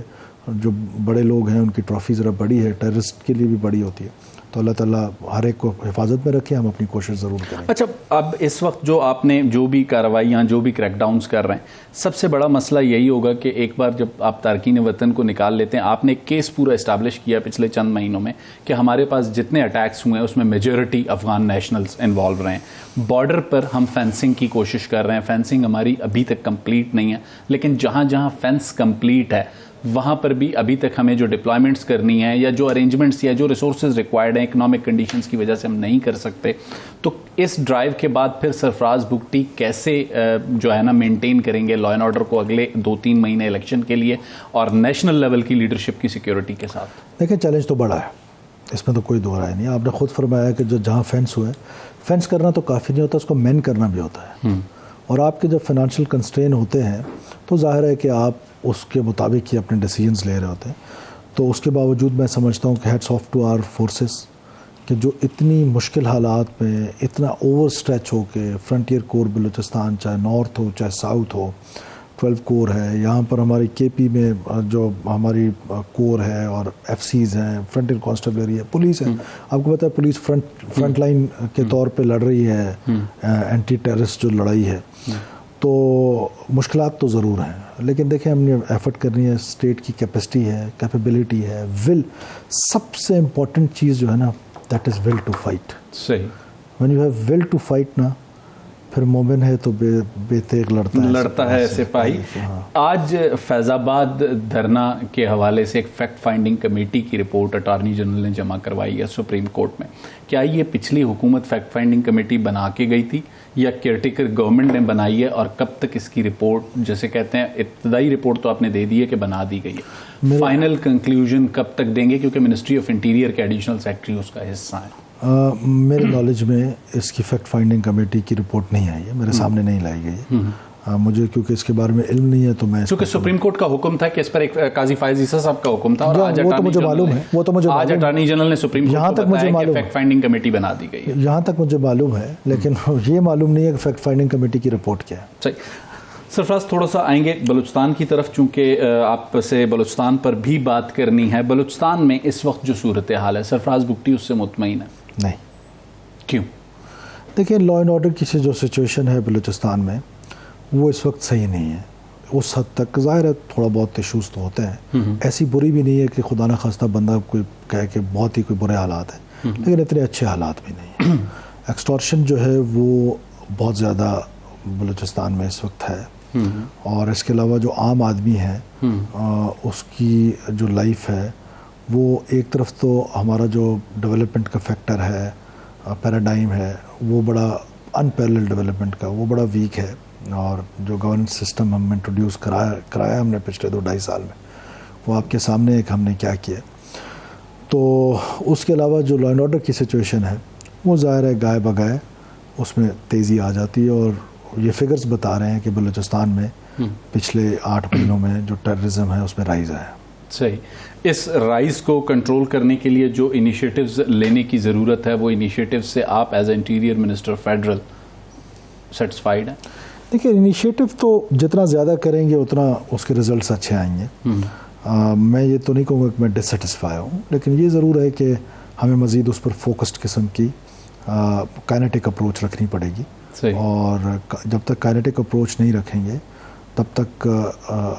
جو بڑے لوگ ہیں ان کی ٹرافی ذرا بڑی ہے, ٹیررسٹ کے لیے بھی بڑی ہوتی ہے. تو اللہ تعالیٰ ہر ایک کو حفاظت میں رکھے, ہم اپنی کوشش ضرور کریں. اچھا, اب اس وقت جو آپ نے جو بھی کارروائیاں, جو بھی کریک ڈاؤنز کر رہے ہیں, سب سے بڑا مسئلہ یہی ہوگا کہ ایک بار جب آپ تارکین وطن کو نکال لیتے ہیں, آپ نے ایک کیس پورا اسٹیبلش کیا پچھلے چند مہینوں میں کہ ہمارے پاس جتنے اٹیکس ہوئے ہیں اس میں میجورٹی افغان نیشنلز انوالو رہے ہیں. بارڈر پر ہم فینسنگ کی کوشش کر رہے ہیں, فینسنگ ہماری ابھی تک کمپلیٹ نہیں ہے, لیکن جہاں جہاں فینس کمپلیٹ ہے وہاں پر بھی ابھی تک ہمیں جو ڈپلائمنٹس کرنی ہے, یا جو ارینجمنٹس یا جو ریسورسز ریکوائرڈ ہیں اکنامک کنڈیشنز کی وجہ سے ہم نہیں کر سکتے. تو اس ڈرائیو کے بعد پھر سرفراز بگٹی کیسے جو ہے نا مینٹین کریں گے لا اینڈ آرڈر کو اگلے 2-3 مہینے الیکشن کے لیے, اور نیشنل لیول کی لیڈرشپ کی سیکیورٹی کے ساتھ؟ دیکھیں, چیلنج تو بڑا ہے, اس میں تو کوئی دو رائے نہیں. آپ نے خود فرمایا کہ جہاں فینس ہوئے, فینس کرنا تو کافی نہیں ہوتا, اس کو مین کرنا بھی ہوتا ہے. اور آپ کے جب فائنانشیل کنسٹرین ہوتے ہیں تو ظاہر ہے کہ آپ اس کے مطابق ہی اپنے ڈیسیجنز لے رہے ہوتے ہیں. تو اس کے باوجود میں سمجھتا ہوں کہ heads of to our forces کہ جو اتنی مشکل حالات میں اتنا اوور اسٹریچ ہو کے فرنٹیئر کور بلوچستان, چاہے نارتھ ہو چاہے ساؤتھ ہو, 12 کور ہے, یہاں پر ہماری KP میں جو ہماری کور ہے, اور FCs ہیں, فرنٹیئر کانسٹیبلری ہے, پولیس ہے. آپ کو پتہ ہے پولیس فرنٹ لائن کے طور پہ لڑ رہی ہے اینٹی ٹیررسٹ جو لڑائی ہے. تو مشکلات تو ضرور ہیں, لیکن دیکھیں ہم نے ایفرٹ کرنی ہے, اسٹیٹ کی کیپیسٹی ہے, کیپیبلٹی ہے, ول. سب سے امپورٹنٹ چیز جو ہے نا, that is will to fight. صحیح. When you have will to fight نا, پھر مومن ہے تو بے تیغ لڑتا ہے سپاہی. آج فیض آباد دھرنا کے حوالے سے ایک فیکٹ فائنڈنگ کمیٹی کی رپورٹ اٹارنی جنرل نے جمع کروائی ہے سپریم کورٹ میں. کیا یہ پچھلی حکومت فیکٹ فائنڈنگ کمیٹی بنا کے گئی تھی یا کیئرٹیکر گورنمنٹ نے بنائی ہے, اور کب تک اس کی رپورٹ, جیسے کہتے ہیں ابتدائی رپورٹ تو آپ نے دے دی ہے کہ بنا دی گئی ہے, فائنل کنکلوژن کب تک دیں گے, کیونکہ منسٹری آف انٹیریئر کے ایڈیشنل سیکرٹری اس کا حصہ ہیں؟ میرے نالج میں اس کی فیکٹ فائنڈنگ کمیٹی کی رپورٹ نہیں آئی ہے, میرے سامنے نہیں لائی گئی ہے. مجھے کیونکہ اس کے بارے میں علم نہیں ہے تو میں, کیونکہ سپریم کورٹ کا حکم تھا کہ اس پر ایک قاضی فائز عیسیٰ صاحب کا حکم تھا, اور آج وہ تو مجھے معلوم ہے, وہ تو مجھے آج اٹارنی جنرل نے سپریم کورٹ کو بتایا کہ فیکٹ فائنڈنگ کمیٹی بنا دی گئی ہے. یہاں تک مجھے معلوم ہے, لیکن یہ معلوم نہیں ہے کہ فیکٹ فائنڈنگ کمیٹی کی رپورٹ کیا ہے. صحیح. سرفراز تھوڑا سا آئیں گے بلوچستان کی طرف, چونکہ آپ سے بلوچستان پر بھی بات کرنی ہے. بلوچستان میں اس وقت جو صورتحال ہے, سرفراز بگٹی اس سے مطمئن ہے؟ نہیں. کیوں؟ دیکھیں, لا اینڈ آرڈر کی جو سچویشن ہے بلوچستان میں وہ اس وقت صحیح نہیں ہے. اس حد تک ظاہر ہے تھوڑا بہت ایشوز تو ہوتے ہیں, ایسی بری بھی نہیں ہے کہ خدا نہ خواستہ بندہ کوئی کہے کہ بہت ہی کوئی برے حالات ہیں, لیکن اتنے اچھے حالات بھی نہیں ہیں. ایکسٹورشن جو ہے وہ بہت زیادہ بلوچستان میں اس وقت ہے, اور اس کے علاوہ جو عام آدمی ہے اس کی جو لائف ہے وہ ایک طرف تو ہمارا جو ڈیولپمنٹ کا فیکٹر ہے, پیراڈائم ہے, وہ بڑا ان پیرلل ڈیولپمنٹ کا وہ بڑا ویک ہے, اور جو گورننس سسٹم ہم انٹروڈیوس کرایا ہم نے پچھلے 2-2.5 سال میں, وہ آپ کے سامنے ایک ہم نے کیا کیا. تو اس کے علاوہ جو لا اینڈ آرڈر کی سچویشن ہے وہ ظاہر ہے گائے بگائے اس میں تیزی آ جاتی ہے, اور یہ فگرز بتا رہے ہیں کہ بلوچستان میں پچھلے 8 مہینوں میں جو ٹیررزم ہے اس میں رائز آیا. صحیح. اس رائز کو کنٹرول کرنے کے لیے جو انیشیٹوز لینے کی ضرورت ہے, وہ انیشیٹوز سے آپ as a interior minister federal satisfied ہیں؟ دیکھیں, انیشیٹو تو جتنا زیادہ کریں گے اتنا اس کے رزلٹس اچھے آئیں گے. میں یہ تو نہیں کہوں گا کہ میں ڈسسیٹسفائی ہوں, لیکن یہ ضرور ہے کہ ہمیں مزید اس پر فوکسڈ قسم کی کائنیٹک اپروچ رکھنی پڑے گی. اور جب تک کائنیٹک اپروچ نہیں رکھیں گے تب تک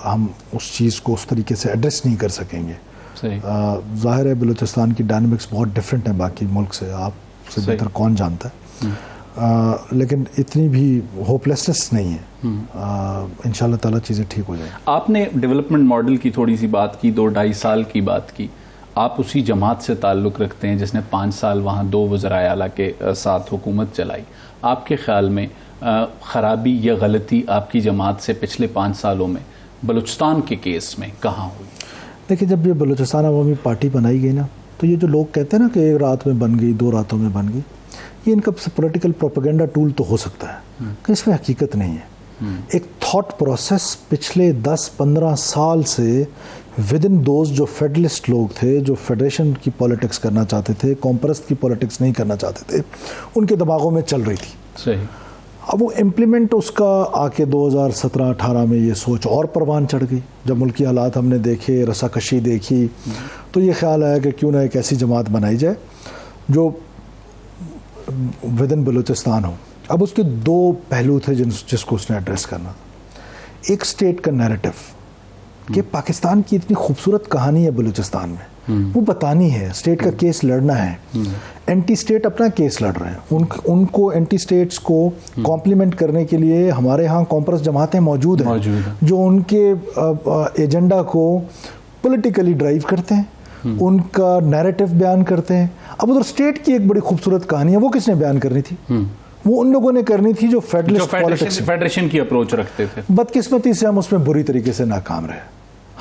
ہم اس چیز کو اس طریقے سے ایڈریس نہیں کر سکیں گے. ظاہر ہے بلوچستان کی ڈائنامکس بہت ڈفرینٹ ہیں باقی ملک سے, آپ سے بہتر کون جانتا ہے, لیکن اتنی بھی ہوپ لیسنس نہیں ہے. انشاءاللہ تعالیٰ چیزیں ٹھیک ہو جائیں. آپ نے ڈیولپمنٹ ماڈل کی تھوڑی سی بات کی, 2-2.5 سال کی بات کی. آپ اسی جماعت سے تعلق رکھتے ہیں جس نے 5 سال وہاں 2 وزرائے اعلیٰ کے ساتھ حکومت چلائی. آپ کے خیال میں خرابی یا غلطی آپ کی جماعت سے پچھلے 5 سالوں میں بلوچستان کے کیس میں کہاں ہوئی؟ دیکھیں, جب یہ بلوچستان عوامی پارٹی بنائی گئی نا, تو یہ جو لوگ کہتے ہیں نا کہ 1 رات میں بن گئی, 2 راتوں میں بن گئی, یہ ان کا پولیٹیکل پروپیگنڈا ٹول تو ہو سکتا ہے, کہ اس میں حقیقت نہیں ہے. ایک تھاٹ پروسیس پچھلے 10-15 سال سے ود ان دوز جو فیڈرلسٹ لوگ تھے, جو فیڈریشن کی پولیٹکس کرنا چاہتے تھے, قوم پرست کی پولیٹکس نہیں کرنا چاہتے تھے, ان کے دماغوں میں چل رہی تھی. صحیح. اب وہ امپلیمنٹ اس کا آ کے 2017-18 میں یہ سوچ اور پروان چڑھ گئی. جب ملکی حالات ہم نے دیکھے, رساکشی دیکھی, تو یہ خیال آیا کہ کیوں نہ ایک ایسی جماعت بنائی جائے جو ود ان بلوچستان ہو. اب اس کے 2 پہلو تھے جس کو اس نے ایڈریس کرنا. ایک اسٹیٹ کا نیریٹو کہ پاکستان کی اتنی خوبصورت کہانی ہے بلوچستان میں, وہ بتانی ہے, اسٹیٹ کا کیس لڑنا ہے. اینٹی اسٹیٹ اپنا کیس لڑ رہے ہیں, ان کو اینٹی اسٹیٹس کو کمپلیمنٹ کرنے کے لیے ہمارے ہاں کامپرس جماعتیں موجود ہیں جو ان کے ایجنڈا کو پولیٹیکلی ڈرائیو کرتے ہیں, ان کا نیریٹو بیان کرتے ہیں. اب ادھر اسٹیٹ کی ایک بڑی خوبصورت کہانی ہے, وہ کس نے بیان کرنی تھی؟ وہ ان لوگوں نے کرنی تھی جو فیڈریشن کی اپروچ رکھتے تھے. بدقسمتی سے ہم اس میں بری طریقے سے ناکام رہے,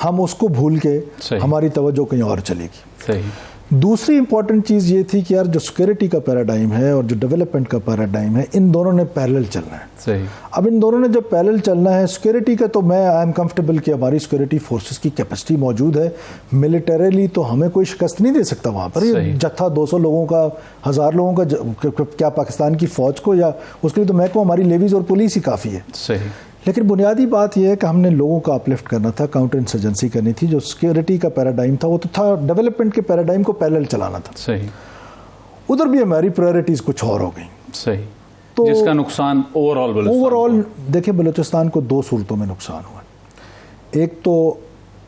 ہم اس کو بھول کے ہماری توجہ کہیں اور چلے گی. صحیح. دوسری امپورٹنٹ چیز یہ تھی کہ یار جو سیکورٹی کا پیراڈائم ہے اور جو ڈیولپمنٹ کا پیراڈائم ہے, ان دونوں نے پیرلل چلنا ہے. صحیح. اب ان دونوں نے جب پیرلل چلنا ہے, سیکورٹی کا تو میں آئی ایم کمفرٹیبل کہ ہماری سیکورٹی فورسز کی کیپیسٹی موجود ہے, ملیٹریلی تو ہمیں کوئی شکست نہیں دے سکتا وہاں پر. یہ جتھا 200 لوگوں کا, 1000 لوگوں کا کیا پاکستان کی فوج کو, یا اس کے لیے تو میں کو ہماری لیویز اور پولیس ہی کافی ہے. صحیح. لیکن بنیادی بات یہ ہے کہ ہم نے لوگوں کا اپلفٹ کرنا تھا, کاؤنٹر انسرجنسی کرنی تھی. جو سیکورٹی کا پیراڈائم تھا وہ تو تھا ڈیولپمنٹ کے پیراڈائم کو پیرلل چلانا تھا. صحیح. ادھر بھی ہماری پرائرٹیز کچھ اور ہو گئیں. صحیح. تو جس کا نقصان اوور آل دیکھیں بلوچستان کو 2 صورتوں میں نقصان ہوا. ایک تو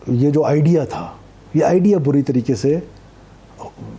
یہ جو آئیڈیا تھا, یہ آئیڈیا بری طریقے سے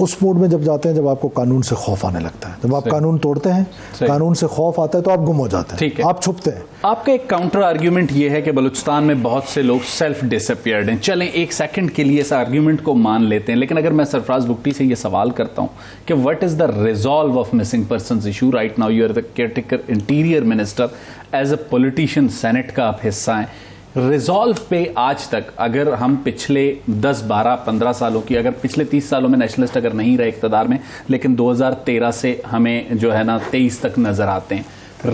اس موڈ میں جب جاتے ہیں جب آپ کو قانون سے خوف آنے لگتا ہے. جب آپ قانون توڑتے ہیں, قانون سے خوف آتا ہے تو آپ گم ہو جاتے ہیں, آپ چھپتے ہیں. آپ کا ایک کاؤنٹر آرگیومنٹ یہ ہے کہ بلوچستان میں بہت سے لوگ سیلف ڈسپیئرڈ ہیں. چلیں ایک سیکنڈ کے لیے اس آرگیومنٹ کو مان لیتے ہیں, لیکن اگر میں سرفراز بگٹی سے یہ سوال کرتا ہوں کہ what is the resolve of missing persons issue right now, you are the caretaker interior minister, as a politician senate کا آپ حصہ ہیں, ریزالو پہ آج تک اگر ہم پچھلے 10 12 15 سالوں کی, اگر پچھلے 30 سالوں میں نیشنلسٹ اگر نہیں رہے اقتدار میں, لیکن 2013 سے ہمیں جو ہے نا 23 تک نظر آتے ہیں,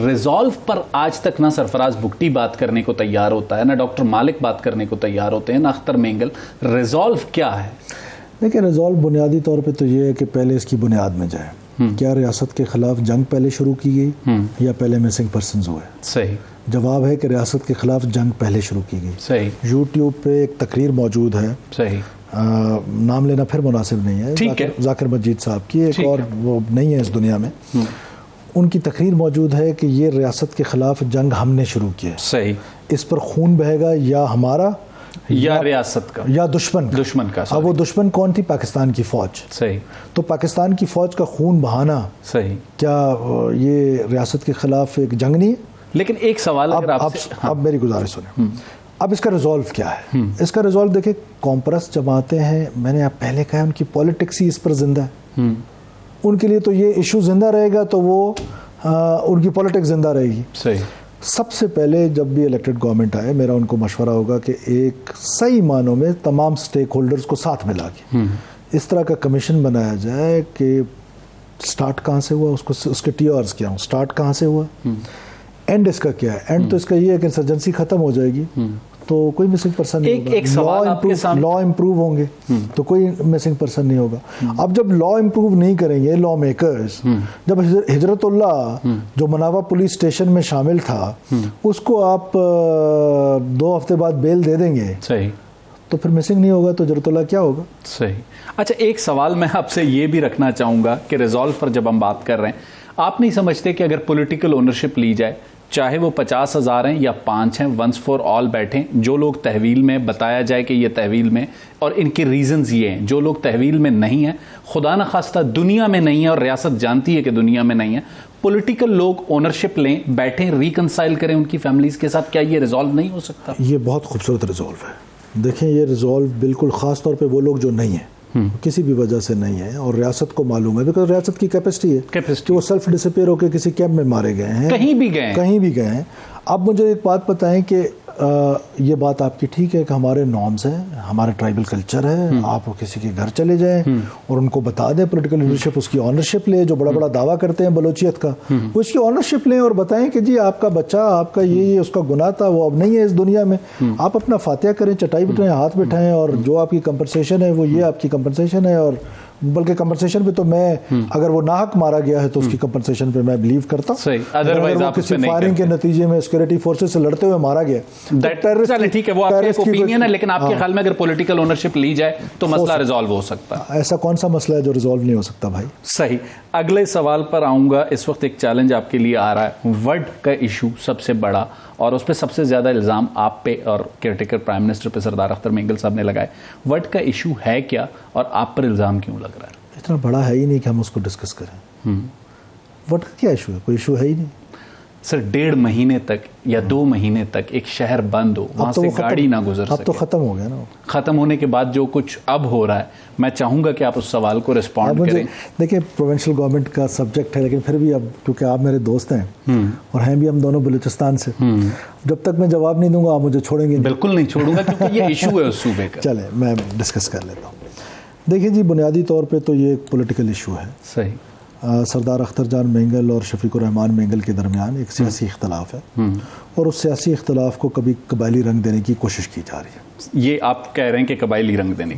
ریزالو پر آج تک نہ سرفراز بگٹی بات کرنے کو تیار ہوتا ہے, نہ ڈاکٹر مالک بات کرنے کو تیار ہوتے ہیں, نہ اختر مینگل. ریزالو کیا ہے؟ دیکھیں ریزالو بنیادی طور پہ تو یہ ہے کہ پہلے اس کی بنیاد میں جائے. کیا ریاست کے خلاف جنگ پہلے شروع کی گئی یا پہلے مسنگ پرسنز ہوئے؟ صحیح جواب ہے کہ ریاست کے خلاف جنگ پہلے شروع کی گئی. صحیح. یوٹیوب پہ ایک تقریر موجود ہے, صحیح, نام لینا پھر مناسب نہیں ہے, ذاکر مجید صاحب کی, ایک اور وہ نہیں ہے اس دنیا میں, ان کی تقریر موجود ہے کہ یہ ریاست کے خلاف جنگ ہم نے شروع کی ہے. صحیح. اس پر خون بہے گا یا ہمارا یا ریاست کا یا دشمن کا. اب وہ دشمن کون تھی؟ پاکستان کی فوج. صحیح. تو پاکستان کی فوج کا خون بہانا, صحیح, کیا یہ ریاست کے خلاف ایک جنگ نہیں ہے؟ لیکن ایک سوال اگر اب میری گزارش سنیں, اب اس کا ریزالو کیا ہے؟ اس کا ریزالو دیکھیں, کانپرس جماعتیں ہیں, میں نے آپ پہلے کہا ان کی پولیٹکس ہی اس پر زندہ ہے. ان کے لیے تو یہ ایشو زندہ رہے گا تو وہ ان کی پولیٹکس زندہ رہے گی. صحیح. سب سے پہلے جب بھی الیکٹڈ گورنمنٹ آئے, میرا ان کو مشورہ ہوگا کہ ایک صحیح معنوں میں تمام سٹیک ہولڈرز کو ساتھ ملا کے اس طرح کا کمیشن بنایا جائے کہ سٹارٹ کہاں سے ہوا, اس کے ٹی آرز کیا ہوں, سٹارٹ کہاں سے ہوا, اینڈ اس کا کیا ہے. اینڈ تو اس کا یہ ہے کہ انسرجنسی ختم ہو جائے گی تو کوئی مسنگ پرسن نہیں ہوگا. لا امپروو ہوں گے تو کوئی مسنگ پرسن نہیں ہوگا. اب جب لا امپروو نہیں کریں گے لا میکرز, جب ہجرت اللہ جو مناوا پولیس اسٹیشن میں شامل تھا اس کو آپ 2 ہفتے بعد بیل دے دیں گے, صحیح, تو پھر مسنگ نہیں ہوگا تو ہجرت اللہ کیا ہوگا؟ صحیح. اچھا ایک سوال میں آپ سے یہ بھی رکھنا چاہوں گا کہ ریزالو پر جب ہم بات کر رہے ہیں, آپ نہیں سمجھتے کہ اگر پولیٹیکل اونرشپ لی جائے, چاہے وہ 50,000 ہیں یا 5 ہیں, ونس فار آل بیٹھیں, جو لوگ تحویل میں بتایا جائے کہ یہ تحویل میں, اور ان کے ریزنز یہ ہیں, جو لوگ تحویل میں نہیں ہیں, خدا نخواستہ دنیا میں نہیں ہے اور ریاست جانتی ہے کہ دنیا میں نہیں ہے, پولیٹیکل لوگ اونرشپ لیں, بیٹھیں, ریکنسائل کریں ان کی فیملیز کے ساتھ, کیا یہ ریزالو نہیں ہو سکتا؟ یہ بہت خوبصورت ریزالو ہے. دیکھیں یہ ریزالو بالکل خاص طور پہ وہ لوگ جو نہیں ہیں, کسی بھی وجہ سے نہیں ہے, اور ریاست کو معلوم ہے, بیکاز ریاست کی کیپیسٹی ہے کہ وہ سیلف ڈسپیئر ہو کے کسی کیمپ میں مارے گئے ہیں, کہیں بھی گئے ہیں. اب مجھے ایک بات بتائیں کہ یہ بات آپ کی ٹھیک ہے کہ ہمارے نارمز ہیں, ہمارا ٹرائبل کلچر ہے, آپ کسی کے گھر چلے جائیں اور ان کو بتا دیں پولیٹیکل لیڈرشپ, اس کی آنرشپ لے, جو بڑا بڑا دعویٰ کرتے ہیں بلوچیت کا, وہ اس کی آنرشپ لیں اور بتائیں کہ جی آپ کا بچہ, آپ کا یہ اس کا گناہ تھا, وہ اب نہیں ہے اس دنیا میں, آپ اپنا فاتحہ کریں, چٹائی بٹھائیں, ہاتھ بٹھائیں, اور جو آپ کی کمپنسیشن ہے وہ یہ آپ کی کمپنسیشن ہے. اور بلکہ کمپنسیشن پہ تو میں, اگر وہ ناحق مارا گیا ہے تو اس کی کمپنسیشن پہ میں بلیو کرتا ہوں. اگر وہ کسی فائرنگ کے نتیجے میں سیکورٹی فورسز سے لڑتے ہوئے مارا گیا, ٹھیک ہے, وہ آپ کا اوپینین ہے, لیکن آپ کے خیال میں اگر پولیٹیکل اونرشپ لی جائے تو مسئلہ ریزالو ہو سکتا ہے؟ ایسا کون سا مسئلہ ہے جو ریزالو نہیں ہو سکتا بھائی؟ صحیح. اگلے سوال پر آؤں گا. اس وقت ایک چیلنج آپ کے لیے آ رہا ہے, ورڈ کا ایشو سب سے بڑا, اور اس پہ سب سے زیادہ الزام آپ پہ اور کیئر ٹیکر پرائم منسٹر پہ سردار اختر مینگل صاحب نے لگائے. ورڈ کا ایشو ہے کیا اور آپ پر الزام کیوں لگ رہا ہے؟ اتنا بڑا ہے ہی نہیں کہ ہم اس کو ڈسکس کریں. ورڈ کا کیا ایشو ہے؟ کوئی ایشو ہے ہی نہیں سر. 1.5 مہینے تک یا 2 مہینے تک ایک شہر بند ہو, وہاں سے گاڑی نہ گزر سکے. اب تو ختم ہو گیا نا. ختم ہونے کے بعد جو کچھ اب ہو رہا ہے, میں چاہوں گا کہ آپ اس سوال کو ریسپونڈ کریں. دیکھیں پروونشل گورنمنٹ کا سبجیکٹ ہے, لیکن پھر بھی اب کیونکہ آپ میرے دوست ہیں اور ہیں بھی ہم دونوں بلوچستان سے, جب تک میں جواب نہیں دوں گا آپ مجھے چھوڑیں گے؟ بالکل نہیں چھوڑوں گا, کیونکہ یہ ایشو ہے اس صوبے کا. چلیں میں ڈسکس کر لیتا ہوں. دیکھیں جی, بنیادی طور پہ تو یہ ایک پولیٹیکل ایشو ہے. صحیح. سردار اختر جان مینگل اور شفیق الرحمان مینگل کے درمیان ایک سیاسی اختلاف ہے, اور اس سیاسی اختلاف کو کبھی قبائلی رنگ دینے کی کوشش کی جا رہی ہے. یہ آپ کہہ رہے ہیں کہ قبائلی رنگ دینے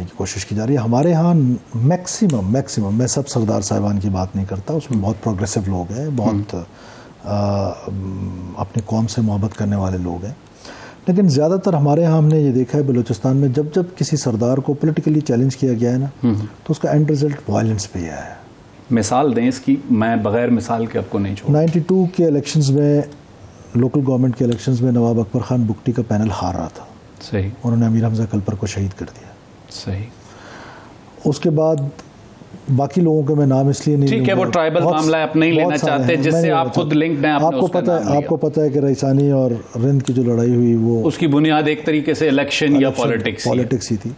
کی کوشش کی جا رہی ہے. ہمارے ہاں میکسیمم میں سب سردار صاحبان کی بات نہیں کرتا, اس میں بہت پروگریسو لوگ ہیں, بہت اپنی قوم سے محبت کرنے والے لوگ ہیں, لیکن زیادہ تر ہمارے ہاں ہم نے یہ دیکھا ہے بلوچستان میں جب کسی سردار کو پولیٹیکلی چیلنج کیا گیا ہے نا, تو اس کا اینڈ رزلٹ وائلنس پہ ہی آیا ہے. مثال دیں اس کی, میں بغیر مثال کے آپ کو نہیں چھوڑوں. 92 کے الیکشنز میں, لوکل گورنمنٹ کے الیکشنز میں نواب اکبر خان بگٹی کا پینل ہار رہا تھا. صحیح. انہوں نے امیر حمزہ کلپر کو شہید کر دیا. صحیح. اس کے بعد باقی لوگوں کے میں نام اس لیے نہیں ٹھیک ہے، وہ ٹرائبل معاملہ ہے، آپ نہیں لینا چاہتے جس سے آپ خود لنکڈ ہیں. آپ کو پتہ ہے کہ ریسانی اور رند کی جو لڑائی ہوئی وہ اس کی بنیاد ایک طریقے سے الیکشن یا پالیٹکس ہی تھی.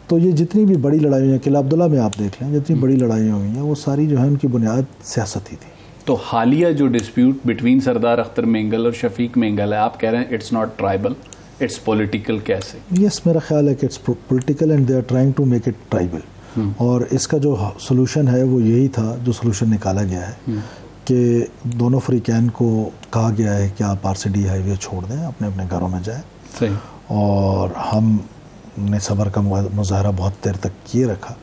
تو یہ جتنی بھی بڑی لڑائی ہیں قلعہ عبداللہ میں آپ دیکھ لیں، جتنی بڑی لڑائیاں ہوئی ہیں وہ ساری جو ہے ان کی بنیاد سیاست ہی تھی. تو حالیہ جو ڈسپیوٹ بٹوین سردار اختر مینگل اور شفیق مینگل ہے، آپ کہہ رہے ہیں it's not tribal, it's political. کیسے؟ یس، میرا خیال ہے کہ it's political and they are trying to make it tribal. اور اس کا جو سلوشن ہے وہ یہی تھا جو سلوشن نکالا گیا ہے کہ دونوں فریقین کو کہا گیا ہے کہ آپ RCD ہائی وے چھوڑ دیں، اپنے اپنے گھروں میں جائیں. صحیح. اور ہم نے صبر کا مظاہرہ بہت دیر تک کیے رکھا،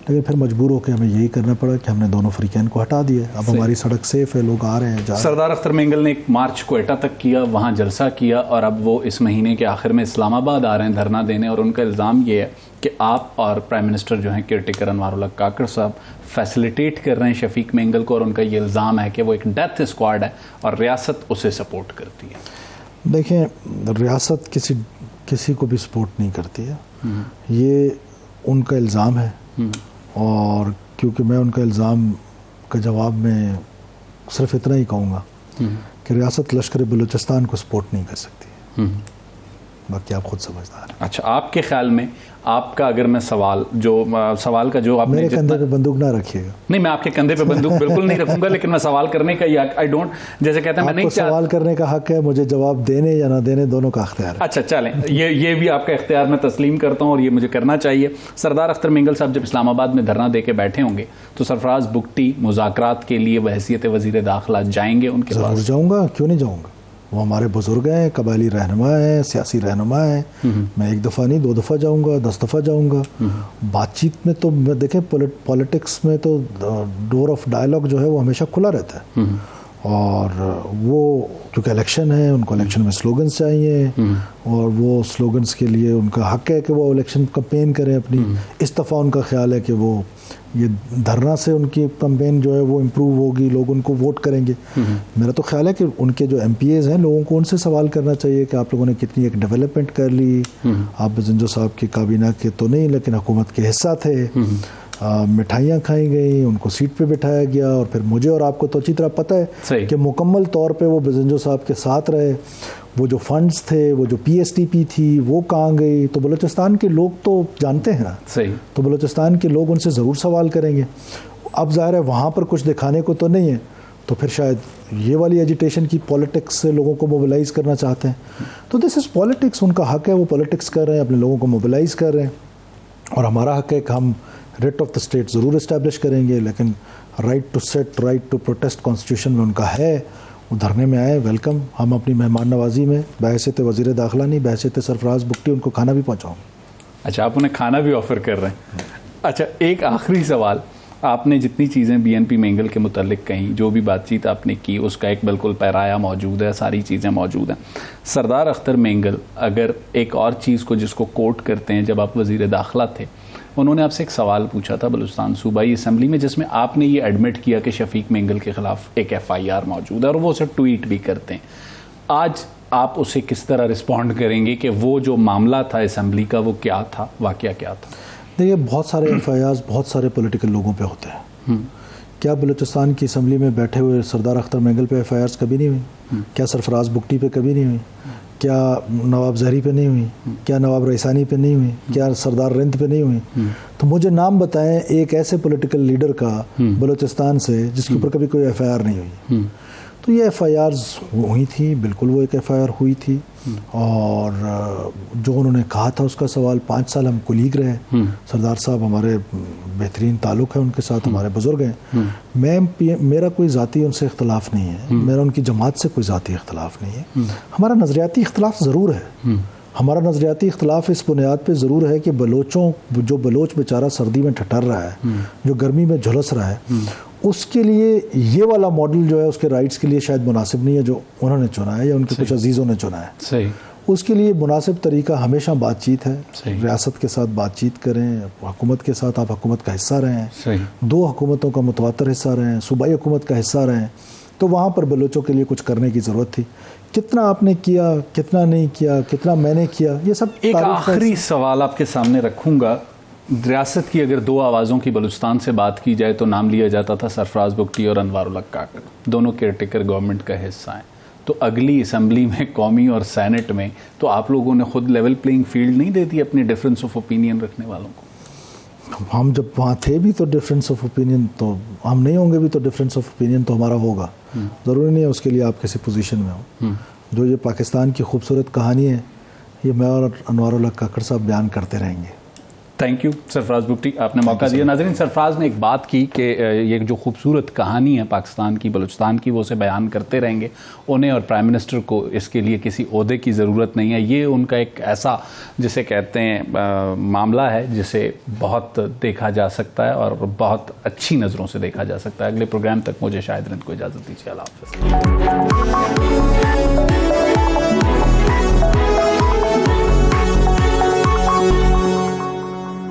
لیکن پھر مجبور ہو کے ہمیں یہی کرنا پڑا کہ ہم نے دونوں فریقین کو ہٹا دیا. اب ہماری سڑک سیف ہے، لوگ آ رہے ہیں جا رہے ہیں. سردار اختر مینگل نے ایک مارچ کوئٹہ تک کیا، وہاں جلسہ کیا، اور اب وہ اس مہینے کے آخر میں اسلام آباد آ رہے ہیں دھرنا دینے. اور ان کا الزام یہ ہے کہ آپ اور پرائم منسٹر جو ہیں کیئر ٹیکر انوار الحق کاکڑ صاحب فیسیلیٹیٹ کر رہے ہیں شفیق مینگل کو، اور ان کا یہ الزام ہے کہ وہ ایک ڈیتھ اسکواڈ ہے اور ریاست اسے سپورٹ کرتی ہے. دیکھیں، ریاست کسی کو بھی سپورٹ نہیں کرتی ہے، یہ ان کا الزام ہے. اور کیونکہ میں ان کا الزام کا جواب میں صرف اتنا ہی کہوں گا کہ ریاست لشکر بلوچستان کو سپورٹ نہیں کر سکتی، باقی آپ خود سمجھدار ہیں. اچھا، آپ کے خیال میں آپ کا اگر میں سوال کا جو آپ نے میرے کندھے پہ بندوق نہ رکھیے گا. نہیں، میں آپ کے کندھے پہ بندوق بالکل نہیں رکھوں گا، لیکن میں سوال کرنے کا جیسے کہتے ہیں میں نہیں چاہتا. سوال کرنے کا حق ہے، مجھے جواب دینے یا نہ دینے دونوں کا اختیار ہے. اچھا چلیں، یہ بھی آپ کا اختیار میں تسلیم کرتا ہوں اور یہ مجھے کرنا چاہیے. سردار اختر مینگل صاحب جب اسلام آباد میں دھرنا دے کے بیٹھے ہوں گے تو سرفراز بگٹی مذاکرات کے لیے بحیثیت وزیر داخلہ جائیں گے ان کے پاس؟ ضرور جاؤں گا، کیوں نہیں جاؤں گا. وہ ہمارے بزرگ ہیں، قبائلی رہنما ہیں، سیاسی رہنما ہیں. میں ایک دفعہ نہیں 2 دفعہ جاؤں گا، 10 دفعہ جاؤں گا. بات چیت میں تو دیکھیں پولیٹکس میں تو ڈور آف ڈائلاگ جو ہے وہ ہمیشہ کھلا رہتا ہے. اور وہ کیونکہ الیکشن ہے، ان کو الیکشن میں سلوگنز چاہیے، اور وہ سلوگنز کے لیے ان کا حق ہے کہ وہ الیکشن کمپین کریں اپنی. اس دفعہ ان کا خیال ہے کہ وہ یہ دھرنا سے ان کی کمپین جو ہے وہ امپروو ہوگی، لوگ ان کو ووٹ کریں گے. میرا تو خیال ہے کہ ان کے جو MPAs ہیں، لوگوں کو ان سے سوال کرنا چاہیے کہ آپ لوگوں نے کتنی ایک ڈیولپمنٹ کر لی. آپ بزنجو صاحب کی کابینہ کے تو نہیں لیکن حکومت کے حصہ تھے. مٹھائیاں کھائی گئیں، ان کو سیٹ پہ بٹھایا گیا، اور پھر مجھے اور آپ کو تو اچھی طرح پتہ ہے کہ مکمل طور پہ وہ بزنجو صاحب کے ساتھ رہے. وہ جو فنڈز تھے، وہ جو PSTP تھی، وہ کہاں گئی؟ تو بلوچستان کے لوگ تو جانتے ہیں نا. تو بلوچستان کے لوگ ان سے ضرور سوال کریں گے. اب ظاہر ہے وہاں پر کچھ دکھانے کو تو نہیں ہے، تو پھر شاید یہ والی ایجیٹیشن کی پولیٹکس سے لوگوں کو موبلائز کرنا چاہتے ہیں. تو دس از پولیٹکس، ان کا حق ہے، وہ پولیٹکس کر رہے ہیں، اپنے لوگوں کو موبلائز کر رہے ہیں. اور ہمارا حق ہے کہ ہم ریٹ آف دا اسٹیٹ ضرور اسٹیبلش کریں گے، لیکن right to sit, right to protest constitution میں ان کا ہے. وہ دھرنے میں آئے، ویلکم. ہم اپنی مہمان نوازی میں بحیثیت وزیر داخلہ نہیں، بحیثیت سرفراز بگٹی ان کو کھانا بھی پہنچاؤں. اچھا، آپ انہیں کھانا بھی آفر کر رہے ہیں. اچھا، ایک آخری سوال. آپ نے جتنی چیزیں BNP مینگل کے متعلق کہیں، جو بھی بات چیت آپ نے کی، اس کا ایک بالکل پیرایا موجود ہے، ساری چیزیں موجود ہیں. سردار اختر مینگل اگر ایک اور چیز کو جس کو کوٹ کرتے ہیں، جب آپ وزیر داخلہ تھے، انہوں نے آپ سے ایک سوال پوچھا تھا بلوچستان صوبائی اسمبلی میں، جس میں آپ نے یہ ایڈمٹ کیا کہ شفیق مینگل کے خلاف ایک FIR موجود ہے، اور وہ اسے ٹویٹ بھی کرتے ہیں. آج آپ اسے کس طرح رسپونڈ کریں گے کہ وہ جو معاملہ تھا اسمبلی کا وہ کیا تھا، واقعہ کیا تھا؟ دیکھیے، بہت سارے FIRs بہت سارے پولیٹیکل لوگوں پہ ہوتے ہیں. کیا بلوچستان کی اسمبلی میں بیٹھے ہوئے سردار اختر مینگل پہ FIRs کبھی نہیں ہوئی؟ کیا سرفراز بگٹی پہ کبھی نہیں ہوئی؟ کیا نواب زہری پہ نہیں ہوئی؟ کیا نواب ریسانی پہ نہیں ہوئی؟ کیا سردار رند پہ نہیں ہوئی؟ تو مجھے نام بتائیں ایک ایسے پولیٹیکل لیڈر کا بلوچستان سے جس کے اوپر کبھی کوئی FIR نہیں ہوئی. تو یہ FIRs ہوئی تھی، بالکل وہ ایک FIR ہوئی تھی. اور جو انہوں نے کہا تھا اس کا سوال، 5 سال ہم کولیگ رہے. سردار صاحب ہمارے بہترین تعلق ہے ان کے ساتھ، ہمارے بزرگ ہیں. میرا کوئی ذاتی ان سے اختلاف نہیں ہے، میرا ان کی جماعت سے کوئی ذاتی اختلاف نہیں ہے. ہمارا نظریاتی اختلاف ضرور ہے. ہمارا نظریاتی اختلاف اس بنیاد پہ ضرور ہے کہ جو بلوچ بیچارہ سردی میں ٹھٹر رہا ہے، جو گرمی میں جھلس رہا ہے، اس کے لیے یہ والا ماڈل جو ہے اس کے رائٹس کے لیے شاید مناسب نہیں ہے جو انہوں نے چنا ہے یا ان کے کچھ عزیزوں نے چنا ہے. صحیح. اس کے لیے مناسب طریقہ ہمیشہ بات چیت ہے. ریاست کے ساتھ بات چیت کریں، حکومت کے ساتھ آپ حکومت کا حصہ رہیں. 2 حکومتوں کا متواتر حصہ رہیں، صوبائی حکومت کا حصہ رہیں. تو وہاں پر بلوچوں کے لیے کچھ کرنے کی ضرورت تھی. کتنا آپ نے کیا، کتنا نہیں کیا، کتنا میں نے کیا، یہ سب ایک آخری سوال آپ کے سامنے رکھوں گا. ریاست کی اگر دو آوازوں کی بلوچستان سے بات کی جائے تو نام لیا جاتا تھا سرفراز بگٹی اور انوار الحق کاکڑ، دونوں کیئر ٹیکر گورنمنٹ کا حصہ ہیں. تو اگلی اسمبلی میں قومی اور سینٹ میں تو آپ لوگوں نے خود لیول پلینگ فیلڈ نہیں دے دی اپنے ڈفرینس آف اوپینین رکھنے والوں کو؟ ہم جب وہاں تھے بھی تو ڈفرینس آف اوپینین تو ہم نہیں ہوں گے بھی تو ڈفرینس آف اوپینین تو ہمارا ہوگا. ضروری نہیں ہے اس کے لیے آپ کسی پوزیشن میں ہوں. جو یہ پاکستان کی خوبصورت کہانی ہے یہ میں اور انوار الحق کاکڑ صاحب بیان کرتے رہیں گے. تھینک یو سرفراز بگٹی، آپ نے موقع دیا. ناظرین، سرفراز نے ایک بات کی کہ یہ جو خوبصورت کہانی ہے پاکستان کی، بلوچستان کی، وہ اسے بیان کرتے رہیں گے. انہیں اور پرائم منسٹر کو اس کے لیے کسی عہدے کی ضرورت نہیں ہے. یہ ان کا ایک ایسا جسے کہتے ہیں معاملہ ہے جسے بہت دیکھا جا سکتا ہے اور بہت اچھی نظروں سے دیکھا جا سکتا ہے. اگلے پروگرام تک مجھے شاہد رند کو اجازت دیجیے. اللہ حافظ.